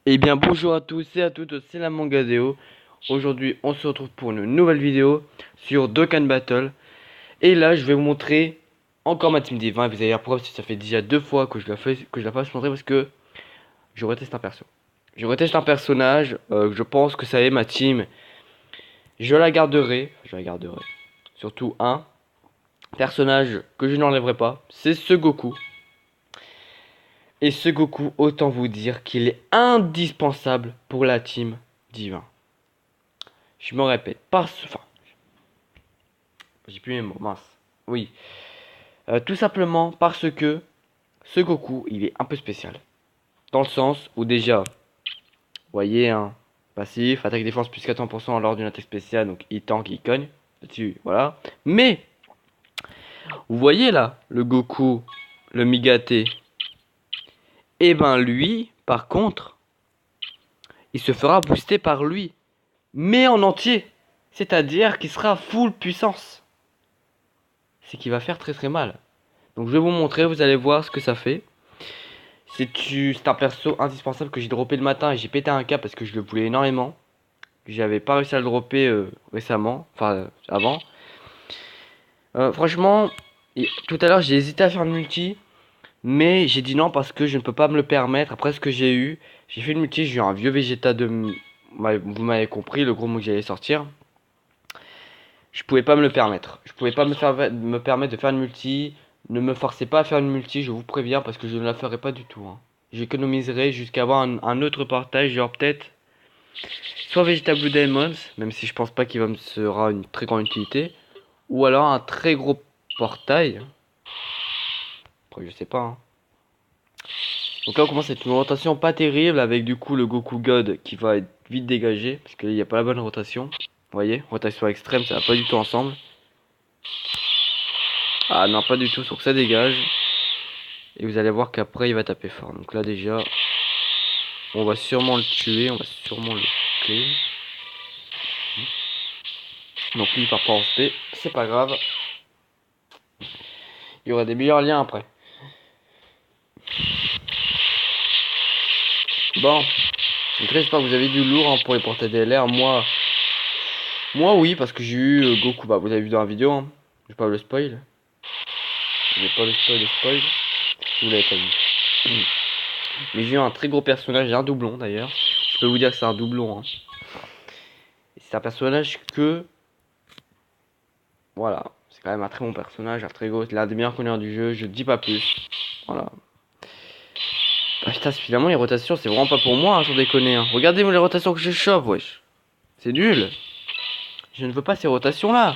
Eh bien bonjour à tous et à toutes, c'est la Mangadeo. Aujourd'hui on se retrouve pour une nouvelle vidéo sur Dokkan Battle. Et là je vais vous montrer encore ma team Divin. Et vous allez voir pourquoi, parce que ça fait déjà 2 fois que je la fasse montrer, parce que je reteste un perso. Je reteste un personnage, je pense que ça y est, ma team, je la garderai. Surtout un personnage que je n'enlèverai pas, c'est ce Goku. Et ce Goku, autant vous dire qu'il est indispensable pour la team Divin. Je me répète, enfin, j'ai plus mes mots, mince. Oui, tout simplement parce que ce Goku, il est un peu spécial. Dans le sens où déjà, vous voyez, un passif, attaque défense plus 80% lors d'une attaque spéciale, donc il tank, il cogne. Là-dessus, voilà. Mais, vous voyez là, le Goku, le Migate, et ben lui, par contre, il se fera booster par lui, mais en entier. C'est-à-dire qu'il sera full puissance. C'est qu'il va faire très très mal. Donc je vais vous montrer, vous allez voir ce que ça fait. C'est un perso indispensable que j'ai droppé le matin et j'ai pété un câble parce que je le voulais énormément. J'avais pas réussi à le dropper récemment, enfin avant. Franchement, tout à l'heure j'ai hésité à faire une multi, mais j'ai dit non parce que je ne peux pas me le permettre. Après ce que j'ai eu, j'ai fait une multi, j'ai eu un vieux Vegeta de... Vous m'avez compris, le gros mot que j'allais sortir. Je pouvais pas me le permettre. Je pouvais pas me permettre de faire une multi. Ne me forcez pas à faire une multi, je vous préviens, parce que je ne la ferai pas du tout, hein. J'économiserai jusqu'à avoir un autre portail, genre peut-être soit Vegeta Blue Diamonds, même si je pense pas qu'il va me sera une très grande utilité, ou alors un très gros portail. Après, je sais pas, hein. Donc là, on commence avec une rotation pas terrible, avec du coup le Goku God qui va être vite dégagé, parce qu'il n'y a pas la bonne rotation. Vous voyez, rotation extrême, ça va pas du tout ensemble. Ah non, pas du tout, donc ça dégage. Et vous allez voir qu'après il va taper fort. Donc là déjà, on va sûrement le tuer, on va sûrement le clean. Donc lui il part pas en SP, c'est pas grave. Il y aura des meilleurs liens après. Bon, donc là j'espère que vous avez du lourd, hein, pour les portails DLR. Moi oui, parce que j'ai eu Goku, bah vous avez vu dans la vidéo, hein. Je vais pas le spoil. Je vais pas le spoil. Vous l'avez pas vu. Mais j'ai eu un très gros personnage, j'ai un doublon d'ailleurs. Je peux vous dire que c'est un doublon, hein. C'est un personnage que... Voilà, c'est quand même un très bon personnage, un très gros, l'un des meilleurs connaisseurs du jeu, je dis pas plus. Voilà. Ah putain, finalement les rotations c'est vraiment pas pour moi, hein, sans déconner, hein. Regardez-moi les rotations que je chope, wesh. C'est nul. Je ne veux pas ces rotations là.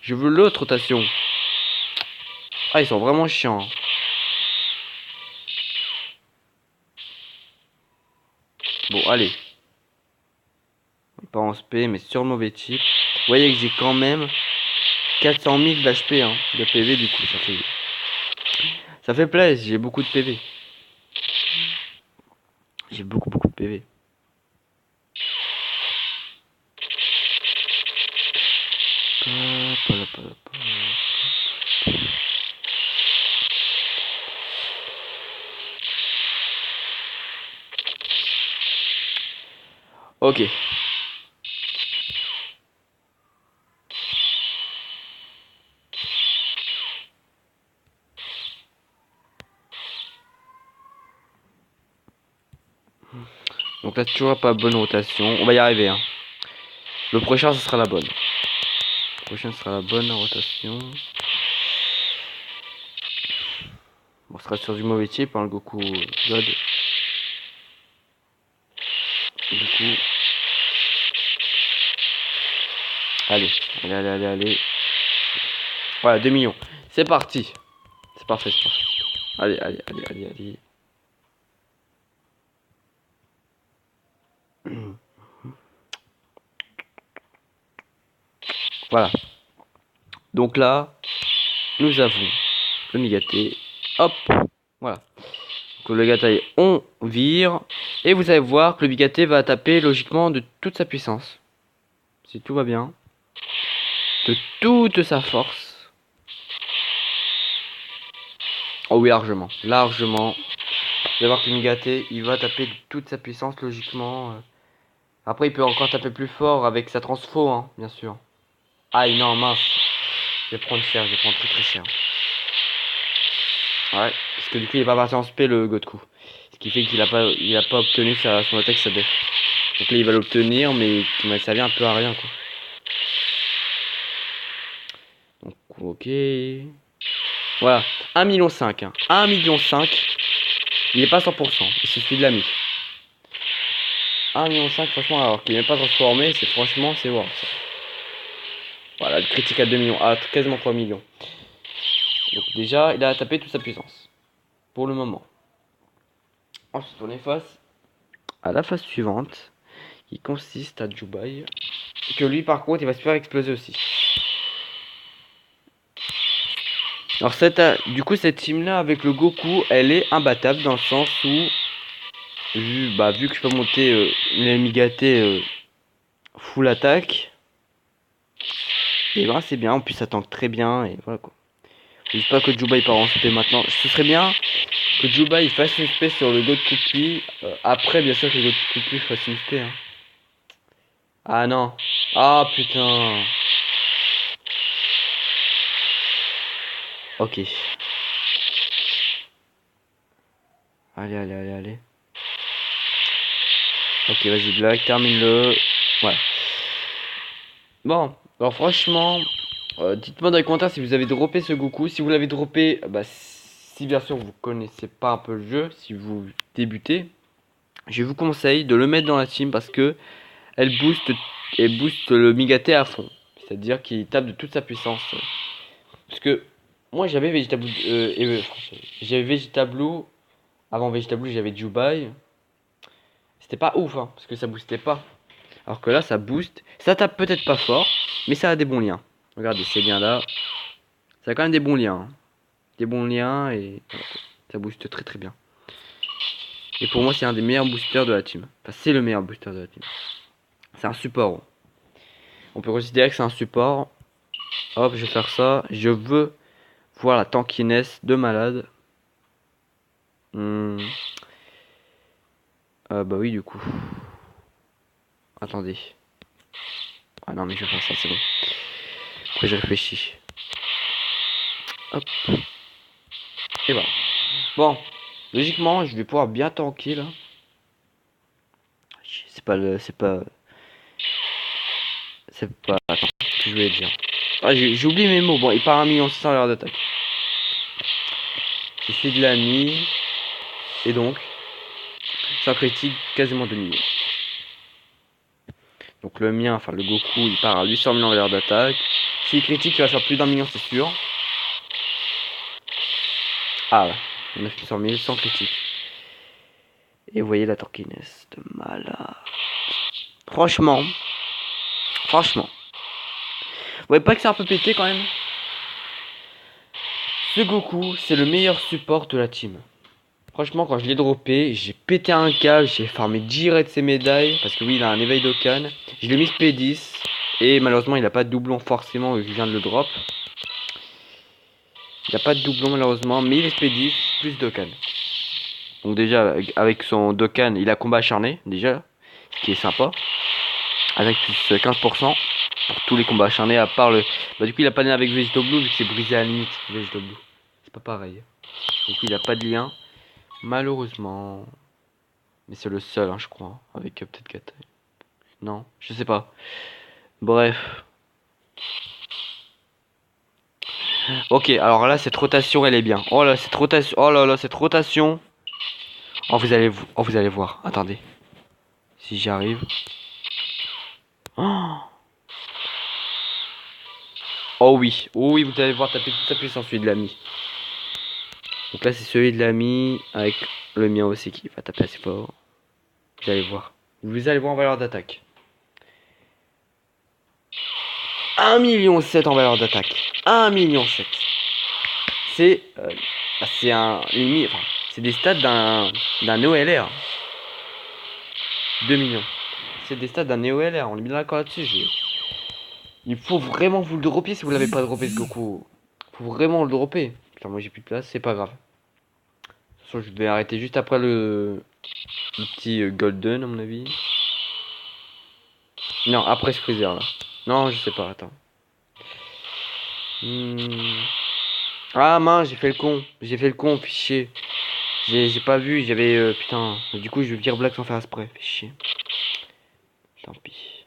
Je veux l'autre rotation. Ah, ils sont vraiment chiants, hein. Bon, allez. Pas en SP, mais sur le mauvais type. Vous voyez que j'ai quand même 400 000 d'HP, hein, de PV du coup, ça fait plaisir, j'ai beaucoup de PV. J'ai beaucoup de PV. Ok. Donc là, toujours pas bonne rotation. On va y arriver, hein. Le prochain, ce sera la bonne. Le prochain sera la bonne rotation. Bon, on sera sur du mauvais type, hein, le Goku God. Du coup... Allez. Voilà, 2 millions. C'est parti. C'est parfait, c'est parfait. Allez. Voilà. Donc là, nous avons le Migaté. Hop. Voilà. Donc le Migaté, on vire. Et vous allez voir que le Migaté va taper logiquement de toute sa puissance. Si tout va bien. De toute sa force. Oh oui, largement. Largement. allez voir que le Migate, il va taper toute sa puissance logiquement. Après, il peut encore taper plus fort avec sa transfo, hein, bien sûr. Aïe, non, mince. Je vais prendre cher, je vais prendre très très cher. Ouais, parce que du coup, il est pas parti en spé le Godku. Ce qui fait qu'il a pas obtenu son attaque, sa def. Donc là, il va l'obtenir, mais il va servir un peu à rien, quoi. Donc, ok. Voilà, 1,5 million. Hein. 1,5 million. Il est pas 100%. Il suffit de l'ami. 1,5 million, franchement, alors qu'il n'est pas transformé, c'est franchement, c'est wow. Ça. Voilà, le critique à 2 millions. Ah, quasiment 3 millions. Donc déjà, il a tapé toute sa puissance. Pour le moment. Ensuite, on est face à la phase suivante. Qui consiste à Jubai. Que lui, par contre, il va se faire exploser aussi. Alors, du coup, cette team-là, avec le Goku, elle est imbattable dans le sens où, vu que je peux monter les Migate full attaque, et ben c'est bien. En plus, ça tank très bien, et voilà quoi. J'espère que Jubai part en spé maintenant. Ce serait bien que Jubai fasse une spé sur le Goku Cookie. Après, bien sûr, que le Goku Cookie fasse une spé. Hein. Ah non. Ah putain. Ok. Allez, allez, allez, allez. Ok, vas-y, Black, termine-le. Voilà. Bon, alors franchement, dites-moi dans les commentaires si vous avez droppé ce Goku. Si vous l'avez droppé, si bien sûr vous connaissez pas un peu le jeu, si vous débutez, je vous conseille de le mettre dans la team parce que elle booste le Migate à fond. C'est-à-dire qu'il tape de toute sa puissance. Parce que moi j'avais Vegetablu, j'avais Vegetablu. Avant Vegetablu j'avais Jubai. C'était pas ouf hein, parce que ça boostait pas. Alors que là ça booste. Ça tape peut-être pas fort, mais ça a des bons liens. Regardez, c'est bien là. Ça a quand même des bons liens. Hein. Des bons liens et voilà, ça booste très très bien. Et pour moi c'est un des meilleurs boosters de la team. Enfin c'est le meilleur booster de la team. C'est un support. On peut considérer que c'est un support. Hop, je vais faire ça. Je veux voir la tankiness de malade. Bah oui, du coup. Attendez. Ah non, mais je vais faire ça, c'est bon. Après, je réfléchis. Hop. Et voilà. Bon, logiquement, je vais pouvoir bien tanker là. C'est pas le. C'est pas. C'est pas. Attends, qu'est-ce que je voulais dire. Ah, j'ai oublié mes mots. Bon, il part 1,6 million à l'heure d'attaque. J'ai fait de l'ami. Et donc, ça critique quasiment 2 millions. Donc le mien, enfin le Goku, il part à 800 millions à l'heure d'attaque. S'il critique, il va faire plus d'1 million, c'est sûr. Ah ouais, 900 000 sans critique. Et vous voyez la tankiness de malade. Franchement. Vous voyez pas que c'est un peu pété quand même. Ce Goku, c'est le meilleur support de la team. Franchement, quand je l'ai droppé, j'ai pété un câble, j'ai farmé direct ses médailles. Parce que oui, il a un éveil d'Okan. Je l'ai mis P10. Et malheureusement, il n'a pas de doublon forcément, vu que je viens de le drop. Il n'a pas de doublon malheureusement, mais il est P10 plus Dokkan. Donc déjà, avec son Dokkan, il a combat acharné, déjà. Ce qui est sympa. Avec plus 15% pour tous les combats acharnés, à part le... Bah du coup, il a pas de lien avec Vegito Blue, vu que c'est brisé à la limite, Vegito Blue. C'est pas pareil. Du coup, il a pas de lien. Malheureusement. Mais c'est le seul, hein, je crois. Avec peut-être 4. Non, je sais pas. Bref. Ok, alors là, cette rotation, elle est bien. Oh là, cette rotation. Oh là là, cette rotation. Oh, vous allez voir. Attendez. Si j'y arrive. Oh, oh oui. Oh oui, vous allez voir taper toute sa puissance, celui de l'ami. Donc là, c'est celui de l'ami avec le mien aussi qui va taper assez fort. Vous allez voir. Vous allez voir en valeur d'attaque. 1,7 million en valeur d'attaque. 1,7 million. C'est un limite. Enfin, c'est des stats d'un NeoLR. 2 millions. C'est des stats d'un NeoLR. On est bien d'accord là-dessus. Il faut vraiment vous le dropper si vous l'avez pas droppé ce Goku. Faut vraiment le dropper. Putain, moi j'ai plus de place, c'est pas grave. façon, je vais arrêter juste après le petit Golden, à mon avis. Non, après ce Freezer là. Non, je sais pas, attends. Ah mince, j'ai fait le con. J'ai fait le con, fichier. J'ai pas vu, j'avais... putain. Du coup, je vire Black sans faire exprès. Fichier. Tant pis.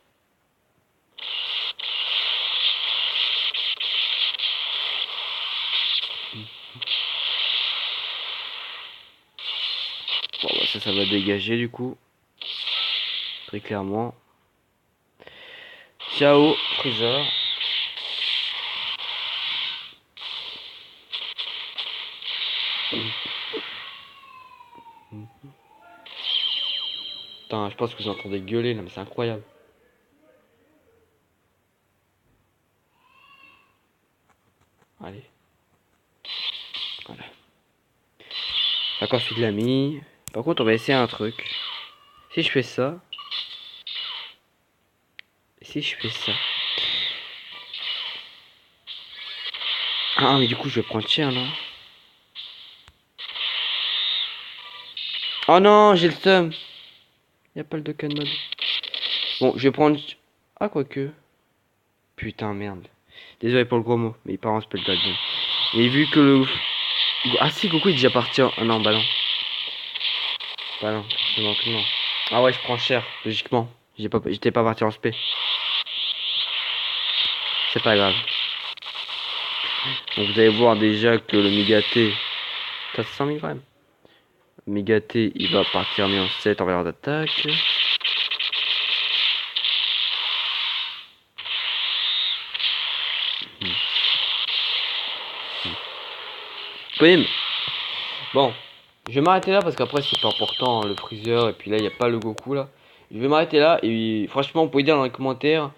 Bon, bah, ça va dégager du coup. Très clairement. Ciao, Freezer. Putain, je pense que vous entendez gueuler là, mais c'est incroyable. Allez. Voilà. D'accord, je suis de l'ami. Par contre, on va essayer un truc. Si je fais ça. Si je fais ça. Ah, mais du coup, je vais prendre cher, non? Oh non, j'ai le seum. Y a pas le Dokkan mode. Bon, je vais prendre... Ah, quoique. Putain, merde. Désolé pour le gros mot, mais il part en spell golden. Et vu que le... Ah si, Goku est déjà parti. Ah non, bah non. Bah non, forcément que non. Ah ouais, je prends cher, logiquement. J'étais pas parti en spé. C'est pas grave. Donc vous allez voir déjà que le Migaté... T'as 100 000 grammes. Migaté, il va partir mis en 7 en valeur d'attaque. Bim. Bon, je vais m'arrêter là parce qu'après c'est pas important hein, le Freezer et puis là il n'y a pas le Goku là. Je vais m'arrêter là et franchement vous pouvez dire dans les commentaires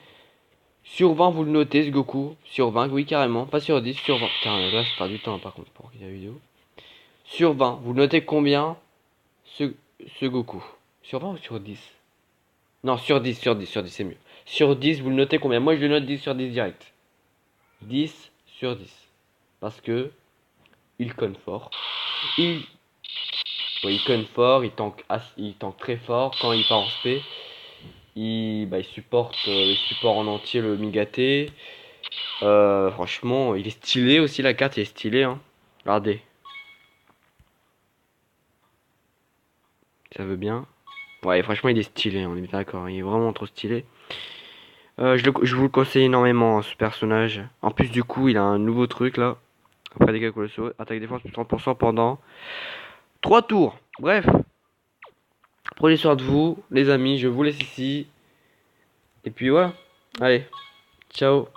sur 20 vous le notez ce Goku. Sur 20 oui carrément, pas sur 10, sur 20. Putain là je perds du temps par contre pour regarder la vidéo. Sur 20, vous le notez combien ce Goku? Sur 20 ou sur 10? Non sur 10, sur 10 c'est mieux. Sur 10 vous le notez combien? Moi je le note 10 sur 10 direct. 10 sur 10. Parce que il conne fort. Il Ouais, il conne fort, il tank très fort quand il part en spé. Il supporte en entier le Migaté. Franchement, il est stylé aussi, la carte, il est stylé. Hein. Regardez. Ça veut bien. Ouais, franchement, il est stylé, on est d'accord. Il est vraiment trop stylé. Je vous le conseille énormément, hein, ce personnage. En plus, du coup, il a un nouveau truc là. Après dégâts colossaux, attaque défense plus 30% pendant 3 tours. Bref. Prenez soin de vous, les amis. Je vous laisse ici. Et puis voilà. Allez. Ciao.